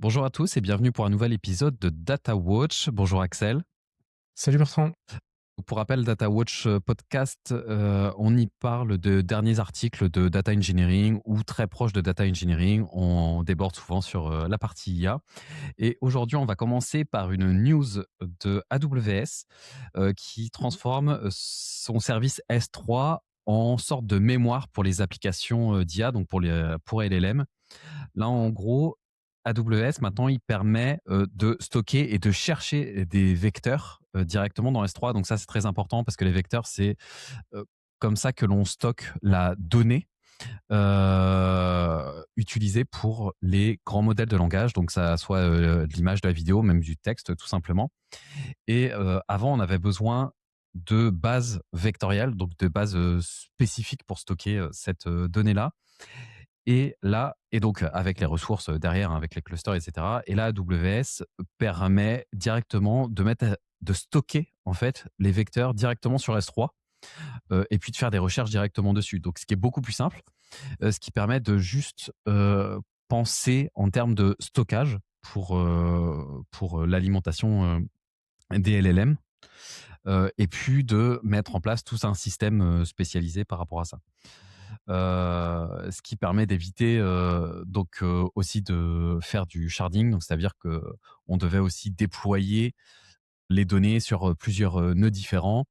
Bonjour à tous et bienvenue pour un nouvel épisode de Data Watch. Bonjour Axel. Salut Bertrand. Pour rappel, Data Watch podcast, on y parle de derniers articles de data engineering ou très proches de data engineering. On déborde souvent sur la partie IA. Et aujourd'hui, on va commencer par une news de AWS qui transforme son service S3 en sorte de mémoire pour les applications d'IA, donc pour LLM. Là, en gros, AWS, maintenant, il permet de stocker et de chercher des vecteurs directement dans S3. Donc ça, c'est très important parce que les vecteurs, c'est comme ça que l'on stocke la donnée utilisée pour les grands modèles de langage. Donc ça soit de l'image, de la vidéo, même du texte, tout simplement. Et avant, on avait besoin de bases vectorielles, donc de bases spécifiques pour stocker cette donnée-là. Et donc avec les ressources derrière, hein, avec les clusters, et cetera. Et là, AWS permet directement de stocker en fait les vecteurs directement sur S3 et puis de faire des recherches directement dessus. Donc, ce qui est beaucoup plus simple, ce qui permet de juste penser en termes de stockage pour l'alimentation des LLM et puis de mettre en place tout un système spécialisé par rapport à ça. Ce qui permet d'éviter donc aussi de faire du sharding. Donc, c'est-à-dire que on devait aussi déployer les données sur plusieurs nœuds différents,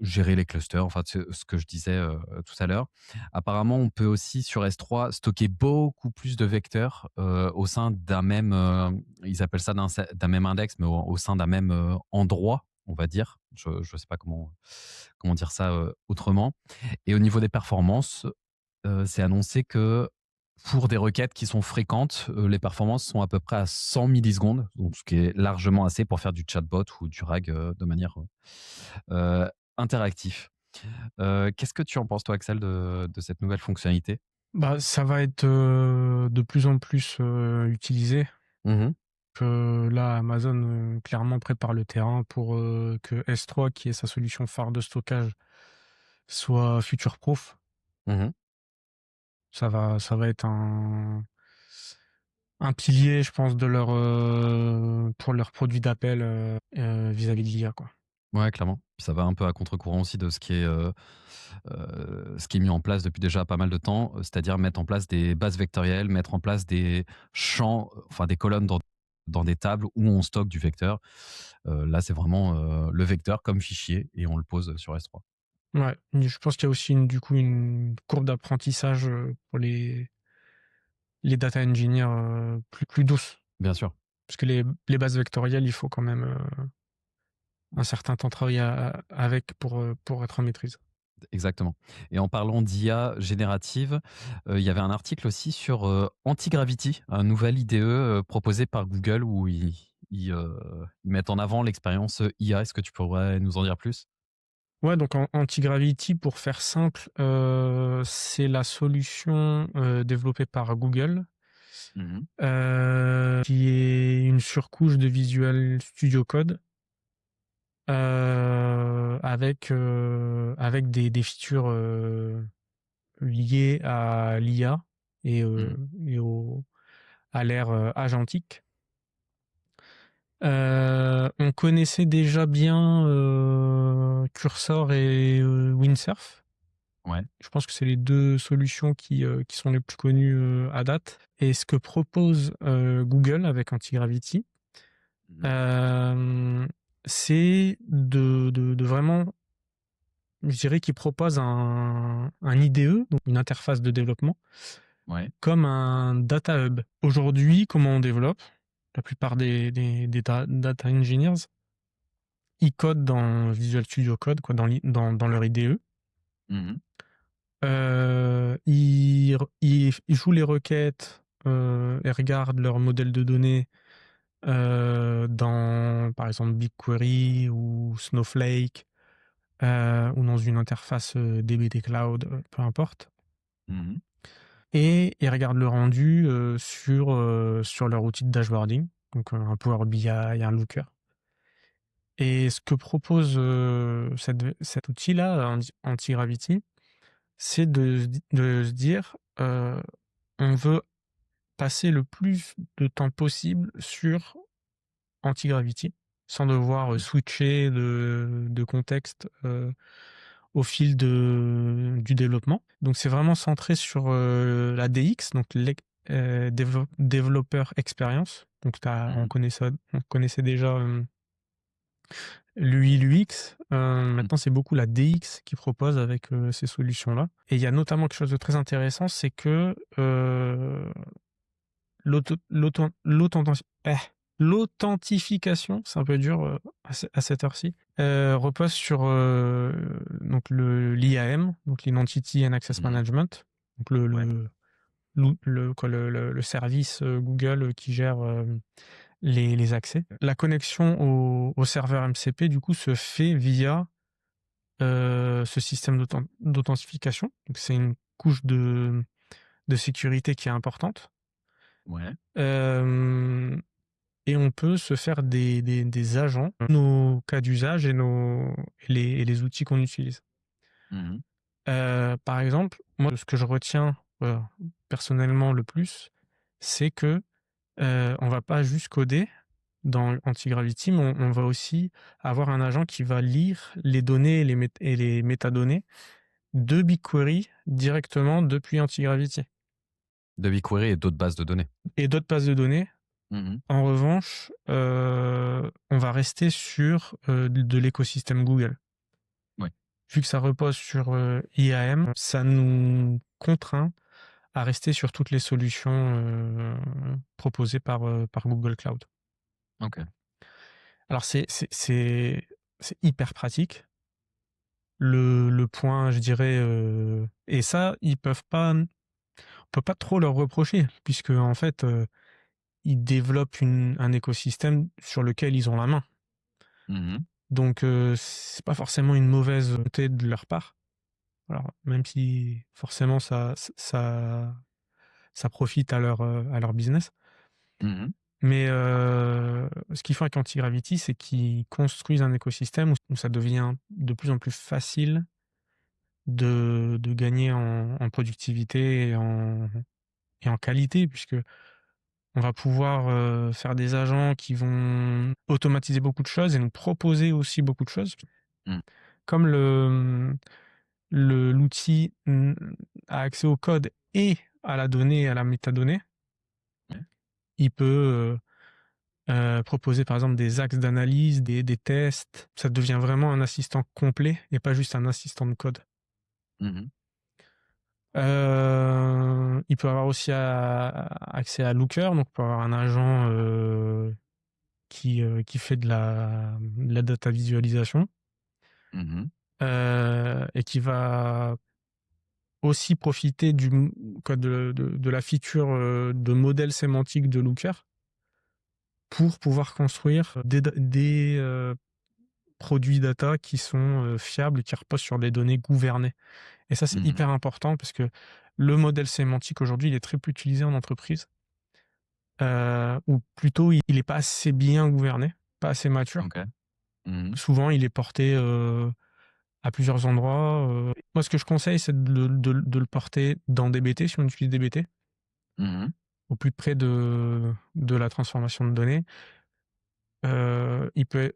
gérer les clusters, enfin ce que je disais tout à l'heure. Apparemment, on peut aussi sur S3 stocker beaucoup plus de vecteurs au sein d'un même, ils appellent ça d'un même index, mais au sein d'un même endroit, on va dire. Je ne sais pas comment dire ça autrement. Et au niveau des performances, c'est annoncé que pour des requêtes qui sont fréquentes, les performances sont à peu près à 100 millisecondes, donc ce qui est largement assez pour faire du chatbot ou du RAG de manière interactif. Qu'est-ce que tu en penses, toi, Axel, de cette nouvelle fonctionnalité? Bah, ça va être de plus en plus utilisé. Mmh. Là, Amazon clairement prépare le terrain pour que S3, qui est sa solution phare de stockage, soit future-proof. Mmh. Ça va être un pilier, je pense, de pour leurs produits d'appel vis-à-vis de l'IA, quoi. Ouais, clairement. Puis ça va un peu à contre-courant aussi de ce qui est mis en place depuis déjà pas mal de temps, c'est-à-dire mettre en place des bases vectorielles, mettre en place des champs, enfin des colonnes dans des tables où on stocke du vecteur. Là, c'est vraiment, le vecteur comme fichier et on le pose sur S3. Ouais, je pense qu'il y a aussi du coup une courbe d'apprentissage pour les data engineers plus douce. Bien sûr. Parce que les bases vectorielles, il faut quand même un certain temps de travail avec pour être en maîtrise. Exactement. Et en parlant d'IA générative, il y avait un article aussi sur, Antigravity, un nouvel IDE, proposé par Google où ils mettent en avant l'expérience, IA. Est-ce que tu pourrais nous en dire plus? Ouais, donc Antigravity, pour faire simple, c'est la solution développée par Google, Mmh. qui est une surcouche de Visual Studio Code avec des features liées à l'IA et, Mmh. à l'ère agentique. On connaissait déjà bien Cursor et Windsurf. Ouais. Je pense que c'est les 2 solutions qui sont les plus connues à date. Et ce que propose Google avec Antigravity, Mmh. hem, c'est de vraiment, je dirais qu'il propose un IDE, donc une interface de développement, Ouais. comme un data hub. Aujourd'hui, comment on développe? La plupart des data engineers, ils codent dans Visual Studio Code, quoi, dans leur IDE. Mmh. Ils jouent les requêtes et regardent leur modèle de données dans, par exemple, BigQuery ou Snowflake ou dans une interface dbt Cloud, peu importe. Mmh. Et ils regardent le rendu sur leur outil de dashboarding, donc un Power BI, un Looker. Et ce que propose cet outil-là, Antigravity, c'est de se dire, on veut passer le plus de temps possible sur Antigravity, sans devoir, Mmh. switcher de contexte, au fil du développement. Donc c'est vraiment centré sur, la DX, donc Developer Experience. Donc Mmh. on connaissait déjà, l'UI, l'UX. Mmh. Maintenant c'est beaucoup la DX qui propose avec, ces solutions-là, et il y a notamment quelque chose de très intéressant, c'est que, L'auto l'auto l'authenti eh, l'authentification, c'est un peu dur, à cette heure-ci, repose sur, donc l'IAM, donc l'Identity and Access Mmh. Management, donc Ouais. le service, Google, qui gère, les accès. La connexion au serveur MCP, du coup, se fait via, ce système d'authentification. Donc c'est une couche de sécurité qui est importante. Ouais. Hem Et on peut se faire des agents, nos cas d'usage et les outils qu'on utilise. Mmh. Par exemple, moi, ce que je retiens, personnellement le plus, c'est que, on va pas juste coder dans Antigravity, mais on va aussi avoir un agent qui va lire les données et les métadonnées de BigQuery directement depuis Antigravity. De BigQuery et d'autres bases de données. Et d'autres bases de données. Mmh. En revanche, on va rester sur, de l'écosystème Google. Ouais. Vu que ça repose sur, IAM, ça nous contraint à rester sur toutes les solutions, proposées par Google Cloud. OK. Alors c'est hyper pratique. Le point, je dirais, et ça, on peut pas trop leur reprocher puisque en fait, ils développent un écosystème sur lequel ils ont la main. Mmh. Donc, c'est pas forcément une mauvaise volonté de leur part. Alors, même si forcément ça profite à leur business. Mmh. Mais, ce qu'ils font avec Antigravity, c'est qu'ils construisent un écosystème où ça devient de plus en plus facile de gagner en productivité et en qualité, puisque on va pouvoir, faire des agents qui vont automatiser beaucoup de choses et nous proposer aussi beaucoup de choses. Mmh. Comme l'outil, a accès au code et à la donnée et à la métadonnée, Ouais. il peut, proposer par exemple des axes d'analyse, des tests. Ça devient vraiment un assistant complet et pas juste un assistant de code. Mmh. Il peut avoir aussi accès à Looker, donc pour avoir un agent, qui fait de la data visualisation, Mmh. et qui va aussi profiter de la feature, de modèle sémantique de Looker pour pouvoir construire des produits data qui sont, fiables et qui reposent sur des données gouvernées. Et ça, c'est Mmh. hyper important parce que le modèle sémantique aujourd'hui, il est très peu utilisé en entreprise, ou plutôt il est pas assez bien gouverné, pas assez mature. OK. Mmh. Souvent, il est porté, à plusieurs endroits. Moi, ce que je conseille, c'est de le porter dans DBT, si on utilise DBT, Mmh. au plus près de la transformation de données. Il peut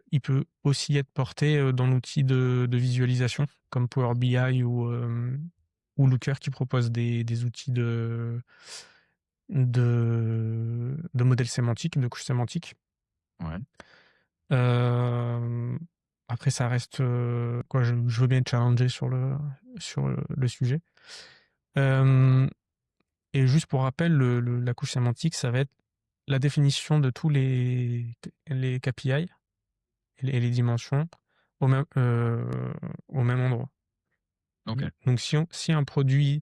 aussi être porté, dans l'outil de visualisation comme Power BI ou Looker qui propose des outils de modèles sémantiques, de couches sémantiques. Ouais. Hem, Après ça reste, quoi, je veux bien être challengé sur le sujet. Hem Et juste pour rappel, la couche sémantique, ça va être la définition de tous les KPI et les dimensions au même, au même endroit. OK. Donc si un produit,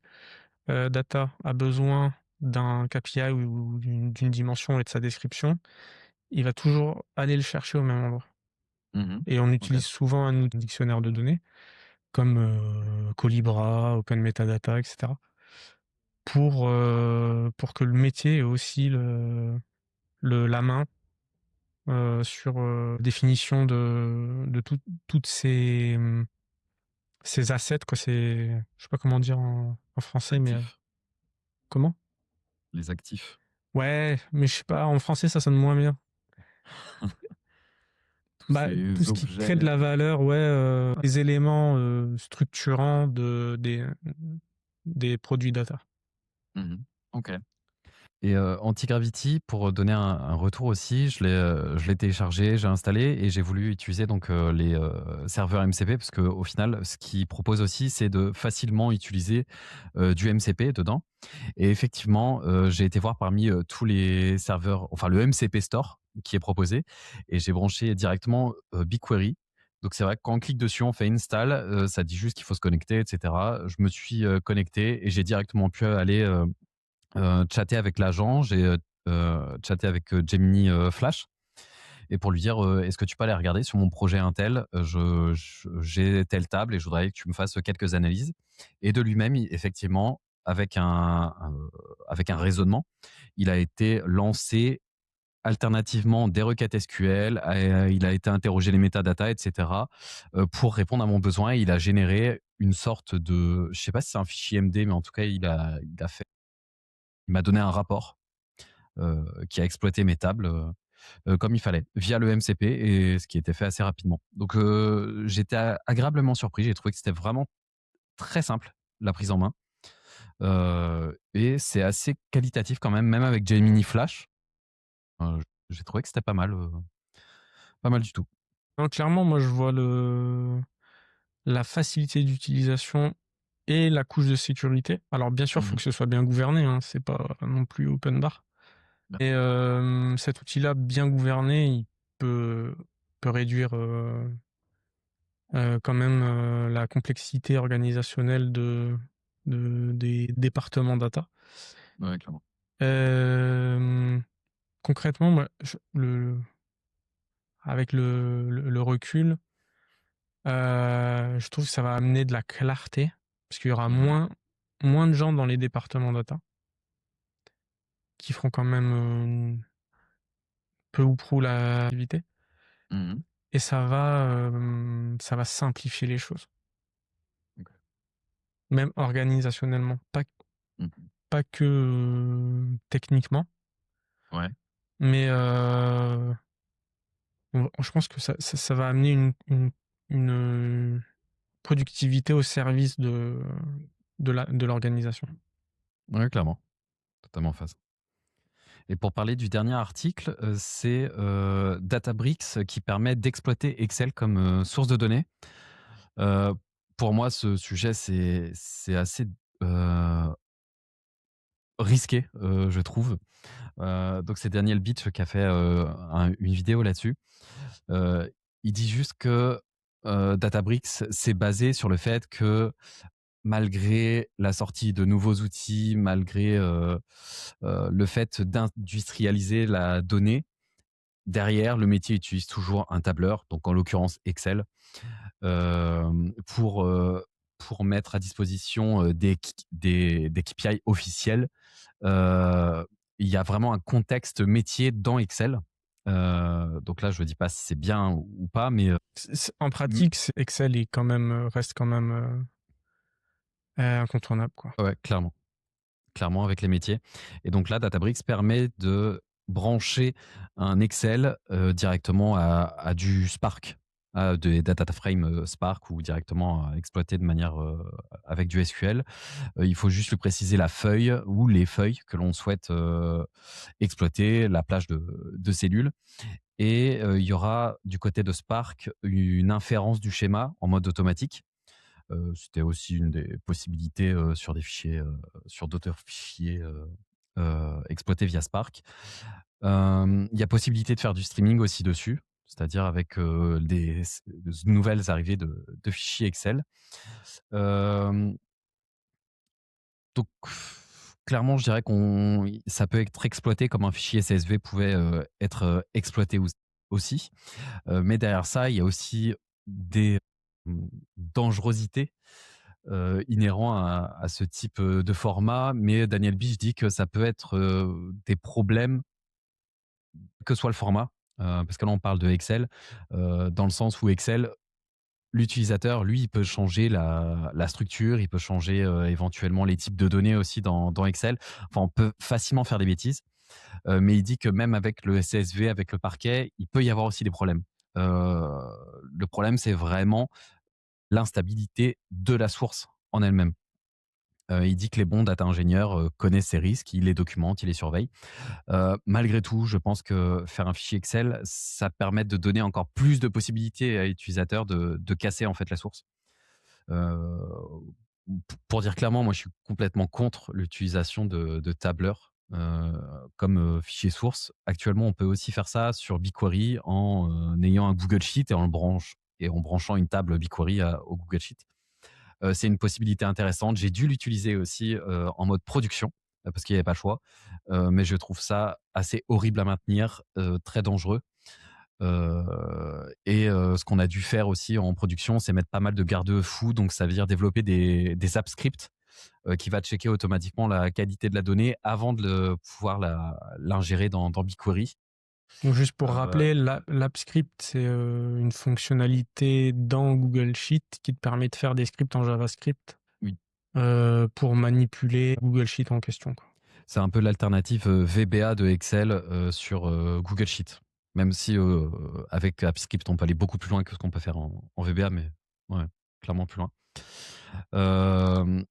data a besoin d'un KPI ou d'une dimension et de sa description, il va toujours aller le chercher au même endroit. Mmh. Et on OK. utilise souvent un dictionnaire de données comme, Collibra, Open Metadata et cetera pour que le métier ait aussi la main, sur, définition de toutes ces assets, quoi, je sais pas comment dire en français, mais, Actifs. comment? Les actifs. Ouais, mais je sais pas, en français, ça sonne moins bien. Tous Bah, tout ces ce qui crée de objets. la valeur, ouais, les éléments, structurants des produits data. Mmh. OK. Et Antigravity, pour donner un retour aussi, je l'ai téléchargé, j'ai installé et j'ai voulu utiliser donc les, serveurs MCP parce qu'au final, ce qu'ils proposent aussi, c'est de facilement utiliser, du MCP dedans et effectivement, j'ai été voir parmi, tous les serveurs, enfin le MCP Store qui est proposé et j'ai branché directement, BigQuery. Donc c'est vrai que quand on clique dessus, on fait install, ça dit juste qu'il faut se connecter et cetera. Je me suis, connecté et j'ai directement pu aller, chatter avec l'agent, j'ai, chatté avec, Gemini, Flash et pour lui dire, «Est-ce que tu peux aller regarder sur mon projet Intel? J'ai telle table et je voudrais que tu me fasses quelques analyses» et de lui-même, i effectivement, avec un raisonnement, il a été lancé alternativement des requêtes SQL, il a été interroger les métadatas et cetera, pour répondre à mon besoin et il a généré une sorte de, je sais pas si c'est un fichier MD, mais en tout cas, il m'a donné un rapport qui a exploité mes tables comme il fallait, via le MCP et ce qui était fait assez rapidement. Donc j'étais agréablement surpris, j'ai trouvé que c'était vraiment très simple, la prise en main. Et c'est assez qualitatif quand même, même avec Gemini Flash, j'ai trouvé que c'était pas mal du tout. Non, clairement, moi, je vois la facilité d'utilisation et la couche de sécurité. Alors, bien sûr, il faut Mmh. que ce soit bien gouverné, hein, c'est pas non plus open bar. Bien Et sûr. cet outil-là, bien gouverné, il peut peut réduire, quand même, la complexité organisationnelle des départements data. Ouais, clairement. Hem, concrètement, moi, avec le recul, je trouve que ça va amener de la clarté, parce qu'il y aura Mmh. moins de gens dans les départements data, qui feront quand même, peu ou prou l'activité Mmh. et ça va simplifier les choses, OK. même organisationnellement, Mmh. pas que, techniquement, Ouais. mais je pense que ça va amener une productivité au service de l'organisation. Ouais, clairement, totalement en phase. Et pour parler du dernier article, c'est, Databricks qui permet d'exploiter Excel comme, source de données. Heu, pour moi, ce sujet, c'est assez, heu, risqué, je trouve. Donc c'est Daniel Beach qui a fait, une vidéo là-dessus. Heu, il dit juste que, Databricks s'est basé sur le fait que malgré la sortie de nouveaux outils, malgré, le fait d'industrialiser la donnée, derrière, le métier utilise toujours un tableur, donc en l'occurrence Excel, hem, pour, heu, pour mettre à disposition, des KPI officiels. Heu, il y a vraiment un contexte métier dans Excel. Donc là, je ne dis pas si c'est bien ou pas, mais, En mmh, pratique, Excel est quand même, reste quand même, incontournable, quoi. ouais, clairement avec les métiers et donc là, Databricks permet de brancher un Excel, directement à du Spark, à des data frames, Spark ou directement à exploiter de manière, avec du SQL. Il faut juste lui préciser la feuille ou les feuilles que l'on souhaite, exploiter, la plage de cellules et il y aura du côté de Spark une inférence du schéma en mode automatique. C'était aussi une des possibilités, sur des fichiers, sur d'autres fichiers, exploités via Spark. Il y a possibilité de faire du streaming aussi dessus, c'est-à-dire avec, des nouvelles arrivées de fichiers Excel. Hem, donc clairement, je dirais qu'on ça peut être exploité comme un fichier CSV pouvait, être, exploité aussi. Mais derrière ça, il y a aussi des, mmh, dangerosités inhérent à ce type, de format, mais Daniel Biche dit que ça peut être, des problèmes, que soit le format, parce que là on parle de Excel, dans le sens où Excel, l'utilisateur, lui, il peut changer la structure, il peut changer, éventuellement les types de données aussi dans Excel. Enfin, on peut facilement faire des bêtises Mais il dit que même avec le CSV, avec le parquet, il peut y avoir aussi des problèmes. Le problème, c'est vraiment l'instabilité de la source en elle-même. Il dit que les bons data ingénieurs connaissent ces risques, ils les documentent, ils les surveillent. Malgré tout, je pense que faire un fichier Excel, ça permet de donner encore plus de possibilités à l'utilisateur de casser en fait la source. Heu, pour dire clairement, moi je suis complètement contre l'utilisation de tableurs comme fichier source. Actuellement, on peut aussi faire ça sur BigQuery en ayant un Google Sheet et en branchant une table BigQuery au Google Sheet. C'est une possibilité intéressante. J'ai dû l'utiliser aussi en mode production parce qu'il n'y avait pas le choix. Mais je trouve ça assez horrible à maintenir, très dangereux. Ce qu'on a dû faire aussi en production, c'est mettre pas mal de garde-fous. Donc ça veut dire développer des app scripts qui va checker automatiquement la qualité de la donnée avant de pouvoir l'ingérer dans BigQuery. Donc juste pour Euh, rappeler, l'AppScript, c'est une fonctionnalité dans Google Sheet qui te permet de faire des scripts en JavaScript oui, pour manipuler Google Sheet en question, quoi. c'est un peu l'alternative VBA de Excel sur Google Sheet. Même si avec AppScript, on peut aller beaucoup plus loin que ce qu'on peut faire en VBA, mais ouais, clairement plus loin. Euh,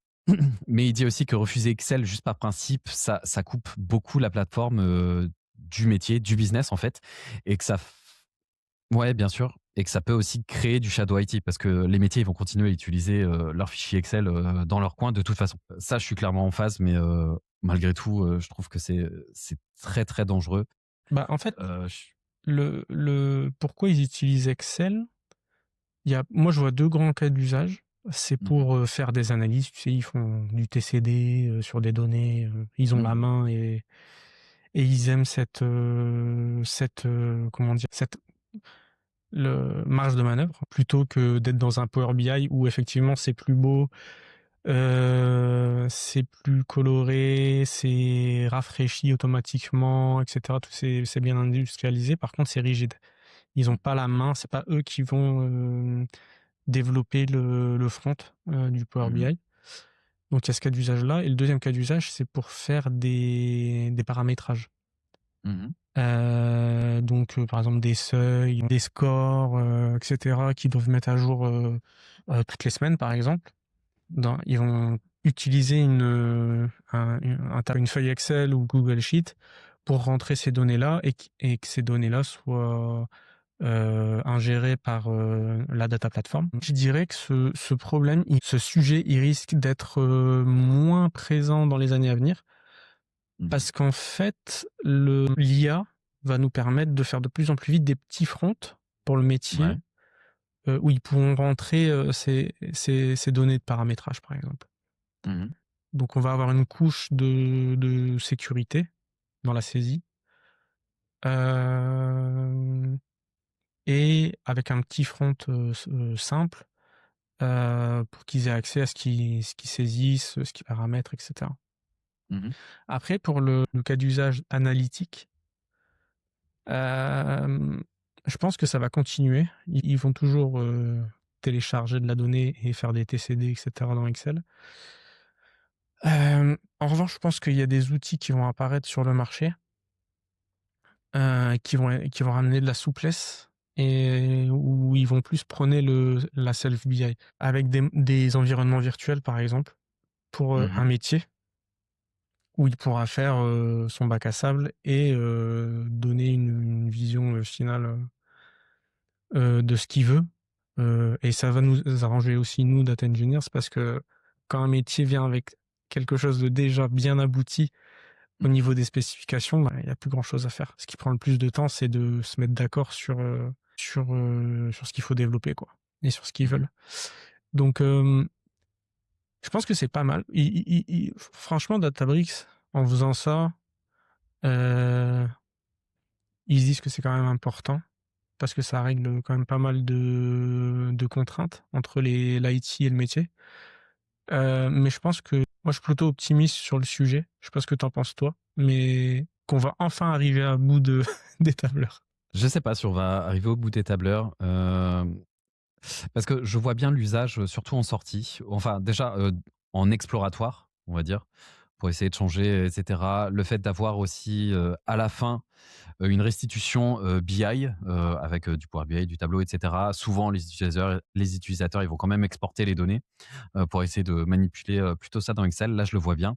mais il dit aussi que refuser Excel juste par principe, ça coupe beaucoup la plateforme du métier, du business en fait, et que ouais, bien sûr, et que ça peut aussi créer du shadow IT parce que les métiers ils vont continuer à utiliser leurs fichiers Excel dans leur coin de toute façon. Ça, je suis clairement en phase, mais malgré tout, je trouve que c'est très très dangereux. Bah, en fait, Je- pourquoi ils utilisent Excel, moi, je vois deux grands cas d'usage. C'est Mhm, pour faire des analyses, tu sais, ils font du TCD sur des données, ils ont la mhm, main et ils aiment comment dire, cette marge de manœuvre plutôt que d'être dans un Power BI où effectivement c'est plus beau, c'est plus coloré, c'est rafraîchi automatiquement, etc. Tout c'est bien industrialisé. Par contre, c'est rigide. Ils ont pas la main, c'est pas eux qui vont développer le front du Power mhm, BI. Donc il y a ce cas d'usage-là. Et le deuxième cas d'usage, c'est pour faire des paramétrages. mhm, Par exemple des seuils, des scores, etc., qui doivent mettre à jour toutes les semaines, par exemple. Ils vont utiliser une feuille Excel ou Google Sheet pour rentrer ces données-là et que ces données-là soient ingérées par la data platform. Je dirais que ce problème, ce sujet, il risque d'être moins présent dans les années à venir mhm. parce qu'en fait, l'IA va nous permettre de faire de plus en plus vite des petits fronts pour le métier Ouais. où ils pourront rentrer ces données de paramétrage, par exemple. Mhm, Donc on va avoir une couche de sécurité dans la saisie. Euh, et avec un petit front simple pour qu'ils aient accès à ce qu'ils saisissent, ce qu'ils paramètrent, etc. mhm, Après, pour le cas d'usage analytique, euh, je pense que ça va continuer. Ils vont toujours télécharger de la donnée et faire des TCD, etc. dans Excel. En revanche, je pense qu'il y a des outils qui vont apparaître sur le marché qui vont ramener de la souplesse et où ils vont plus prôner la self-BI avec des environnements virtuels, par exemple, pour un mhm, métier où il pourra faire son bac à sable et donner une vision finale de ce qu'il veut. Et ça va nous arranger aussi, nous, data engineers, parce que quand un métier vient avec quelque chose de déjà bien abouti au mhm, niveau des spécifications, bah, il n'y a plus grand-chose à faire. Ce qui prend le plus de temps, c'est de se mettre d'accord sur ce qu'il faut développer, quoi, et sur ce qu'ils mhm. veulent. Donc, je pense que c'est pas mal. Franchement, Databricks, en faisant ça, euh, ils se disent que c'est quand même important parce que ça règle quand même pas mal de contraintes entre l'IT et le métier. Mais je pense que moi, je suis plutôt optimiste sur le sujet. Je sais pas ce que t'en penses toi, mais qu'on va enfin arriver à bout des tableurs. Je sais pas si on va arriver au bout des tableurs. Parce que je vois bien l'usage, surtout en sortie. Enfin, déjà, en exploratoire, on va dire. pour essayer de changer, et cetera. Le fait d'avoir aussi, à la fin, une restitution, BI, avec, du Power BI, du tableau, et cetera. Souvent les utilisateurs, ils vont quand même exporter les données, pour essayer de manipuler, plutôt ça dans Excel. Là, je le vois bien.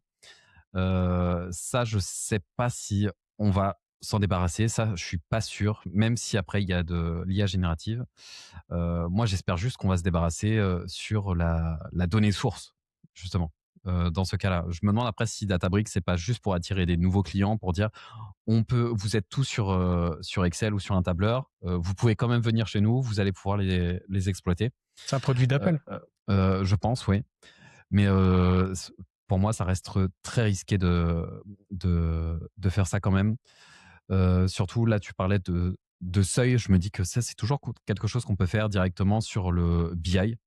Ça, je sais pas si on va s'en débarrasser. Ça, je suis pas sûr, même si après il y a de l'IA générative. Moi, j'espère juste qu'on va se débarrasser, sur la donnée source, justement, dans ce cas-là. Je me demande après si Databricks, c'est pas juste pour attirer des nouveaux clients, pour dire: vous êtes tous sur Excel ou sur un tableur, vous pouvez quand même venir chez nous, vous allez pouvoir les exploiter. C'est un produit Heu d'Apple. je pense, oui. Mais pour moi, ça reste très risqué de faire ça quand même. Surtout là, tu parlais de seuil. Je me dis que ça, c'est toujours quelque chose qu'on peut faire directement sur le BI,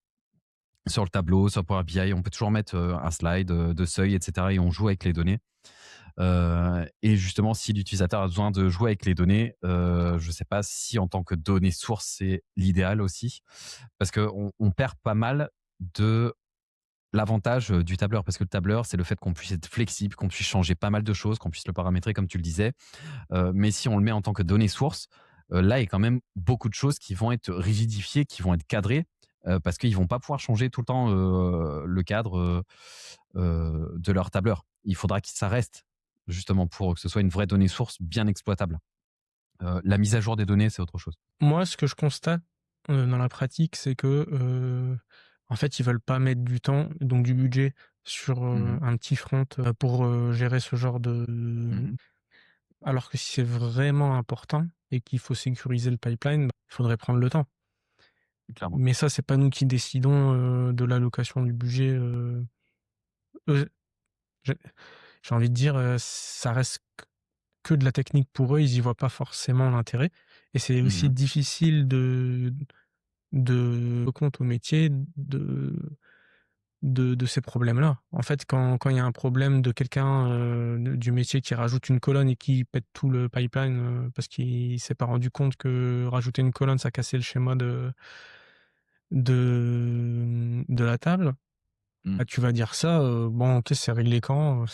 sur le tableau, sur Power BI. On peut toujours mettre un slide de seuil, etc. Et on joue avec les données. Et justement, si l'utilisateur a besoin de jouer avec les données, je ne sais pas si en tant que données source, c'est l'idéal aussi. Parce qu'on perd pas mal de l'avantage du tableur. Parce que le tableur, c'est le fait qu'on puisse être flexible, qu'on puisse changer pas mal de choses, qu'on puisse le paramétrer comme tu le disais. Mais si on le met en tant que donnée source, là, il y a quand même beaucoup de choses qui vont être rigidifiées, qui vont être cadrées, parce qu'ils vont pas pouvoir changer tout le temps, le cadre, de leur tableur. Il faudra que ça reste, justement, pour que ce soit une vraie donnée source bien exploitable. La mise à jour des données, c'est autre chose. Moi, ce que je constate, dans la pratique, c'est que, en fait, ils veulent pas mettre du temps, donc du budget sur, Mmh. un petit front, pour, gérer ce genre de Mmh. alors que si c'est vraiment important et qu'il faut sécuriser le pipeline, bah, il faudrait prendre le temps. Clairement. Mais ça, c'est pas nous qui décidons, de l'allocation du budget, eux, j'ai j'ai envie de dire, ça reste que de la technique pour eux, ils y voient pas forcément l'intérêt et c'est aussi Mmh. difficile de compte au métier de ces problèmes-là. En fait, quand il y a un problème de quelqu'un, du métier qui rajoute une colonne et qui pète tout le pipeline, parce qu'il s'est pas rendu compte que rajouter une colonne, ça cassait le schéma de la table, Mmh. bah, tu vas dire ça, bon OK, c'est réglé quand?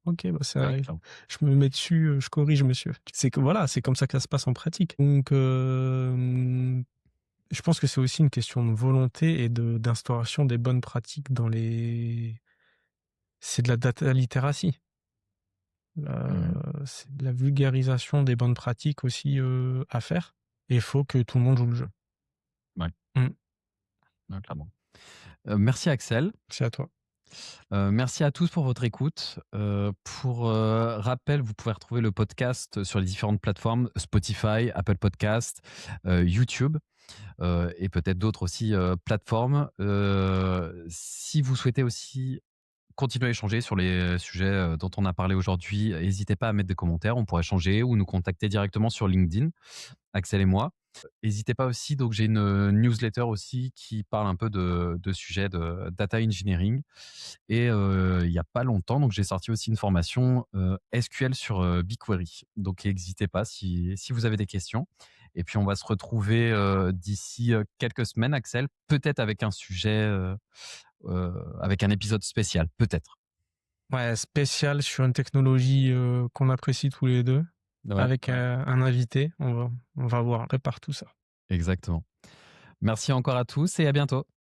OK, bah, ça Ouais, arrive. clairement. Je me mets dessus, je corrige monsieur. C'est que voilà, c'est comme ça que ça se passe en pratique. Donc je pense que c'est aussi une question de volonté et d'instauration des bonnes pratiques dans les c'est de la data literacy. Mmh. C'est de la vulgarisation des bonnes pratiques aussi, à faire et il faut que tout le monde joue le jeu. Ouais, Mmh. ouais, clairement. Merci Axel. C'est à toi. Merci à tous pour votre écoute. Pour rappel, vous pouvez retrouver le podcast sur les différentes plateformes Spotify, Apple Podcast, YouTube, et peut-être d'autres aussi, plateformes. Si vous souhaitez aussi continuer à échanger sur les sujets, dont on a parlé aujourd'hui, n'hésitez pas à mettre des commentaires, on pourrait échanger ou nous contacter directement sur LinkedIn, Axel et moi. N'hésitez pas aussi, donc j'ai une newsletter aussi qui parle un peu de sujets de data engineering. Et il y a pas longtemps, donc j'ai sorti aussi une formation, SQL sur, BigQuery. Donc n'hésitez pas si vous avez des questions. Et puis on va se retrouver, d'ici, quelques semaines, Axel, peut-être avec un sujet, avec un épisode spécial, peut-être. Ouais, spécial sur une technologie, qu'on apprécie tous les 2 Ouais, avec, ouais, un invité. On va voir, on prépare tout ça. exactement. Merci encore à tous et à bientôt.